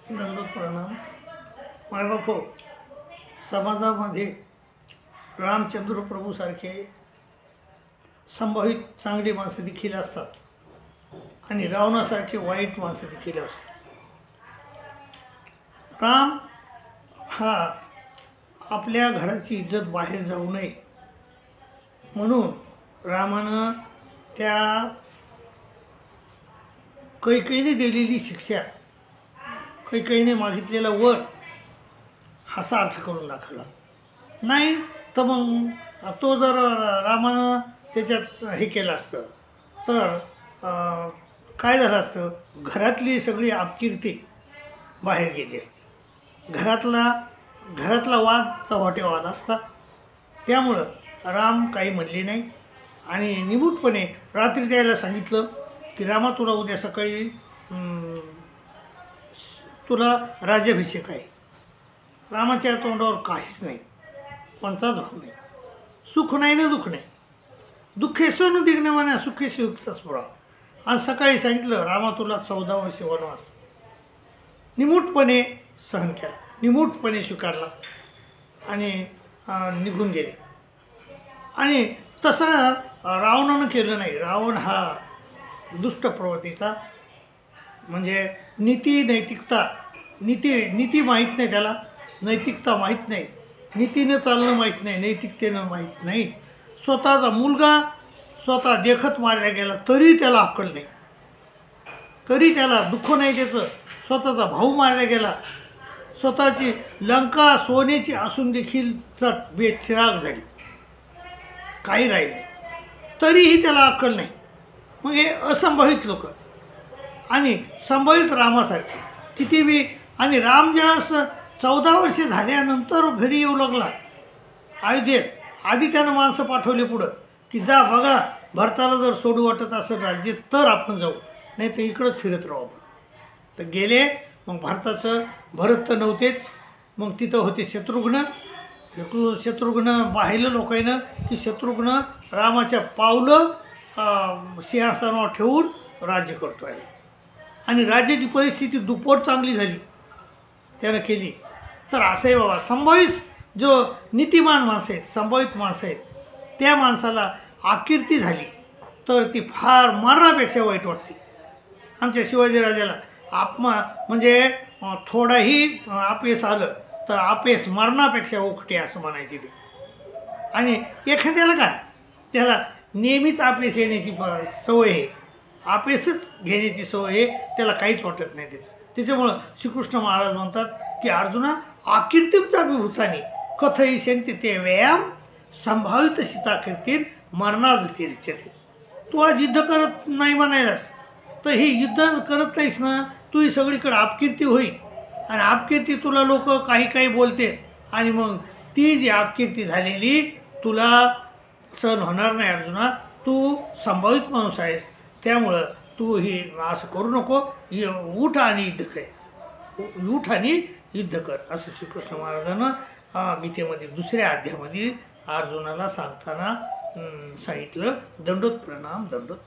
दंडोत प्रणाम। मायबापो, समाजामध्ये रामचंद्र प्रभू सारखे संभावित चांगली माणसं देखील असतात आणि रावणासारखे वाईट माणसं देखील असतात। राम हा आपल्या घराची इज्जत बाहेर जाऊ नये म्हणून रामानं त्या कैकेयीने दिलेली शिक्षा, कैकेयीने मागितलेला वर असा अर्थ करून दाखवला नाही तर मग तो जर रामानं त्याच्यात हे केलं असतं तर काय झालं असतं, घरातली सगळी अपकीर्ती बाहेर गेली असती, घरातला वाद चव्हाट्यावर आला असता। त्यामुळं राम काही म्हणले नाही आणि निमूटपणे रात्री त्याला सांगितलं की रामा, तुला उद्या सकाळी तुला राज्याभिषेक आहे। रामाच्या तोंडावर काहीच नाही, कोणताच भाव नाही, सुख नाही ना दुःख नाही, दुःखेसो न दिग्न म्हणा सुखेसो युक्त स्फुरा। आणि सकाळी सांगितलं रामा, तुला 14 वर्ष वनवास। निमूटपणे सहन केला, निमूटपणे स्वीकारला आणि निघून गेले। आणि तसं रावणानं केलं नाही। रावण हा दुष्ट प्रवृत्तीचा, म्हणजे नीती माहीत नाही त्याला, नैतिकता माहीत नाही, नीतीनं चालणं माहीत नाही, नैतिकतेनं माहीत नाही। स्वतःचा मुलगा स्वतः देखत मारला गेला तरी त्याला अक्कल नाही, तरी त्याला दुःख नाही त्याचं। स्वतःचा भाऊ मारला गेला, स्वतःची लंका सोन्याची असून देखील बेचिराग झाली, काही राहिले तरीही त्याला अक्कल नाही। मग हे असंभावित लोक आणि संभावित रामासारखे किती बी। आणि राम ज्यावेळेस 14 वर्षे झाल्यानंतर घरी येऊ लागला अयोध्येत, आधी त्यानं माणसं पाठवले पुढं की जा बघा, भरताला जर सोडू वाटत असेल राज्य तर आपण जाऊ, नाही तर इकडंच फिरत राहू आपण। तर गेले। मग भरत तर नव्हतेच, मग तिथं होते शत्रुघ्न पाहिलं लोकांनं की शत्रुघ्न रामाच्या पावलं सिंहासनावर ठेवून राज्य करतो आहे आणि राज्याची परिस्थिती दुप्पट चांगली झाली त्यानं केली। तर असंही बाबा, संभावित जो नीतिमान माणसं आहेत, संभावित माणसं आहेत, त्या माणसाला अकीर्ती झाली तर ती फार मरणापेक्षा वाईट वाटते। आमच्या शिवाजीराजाला म्हणजे थोडाही आपेस आलं तर आपेस मरणापेक्षा ओखटे असं म्हणायचे ते। आणि एखाद्याला काय, त्याला नेहमीच आपेस येण्याची सवय आहे, आपेसच घेण्याची सवय आहे, त्याला काहीच वाटत नाही त्याच्यामुळं श्रीकृष्ण महाराज म्हणतात की अर्जुना, अकीर्तीचा विभूतानी कथयिष्यन्ति ते व्यायाम संभावित शिता कीर्ती मरणाजतिरिच्यते। तू आज युद्ध करत नाही म्हणायलास तर ही युद्ध करत नाहीस ना, तू ही सगळीकडे अपकीर्ती होईल आणि अपकीर्ती तुला लोक काही बोलते आणि मग ती जी अपकीर्ती झालेली तुला सहन होणार नाही। अर्जुना, तू संभावित माणूस आहेस, त्यामुळं तू ही असं करू नको, उठ आणि युद्ध कर असं श्रीकृष्ण महाराजांनं गीतेमध्ये 2ऱ्या अध्यायामध्ये अर्जुनाला सांगताना सांगितलं। दंडोत प्रणाम, दंडोत।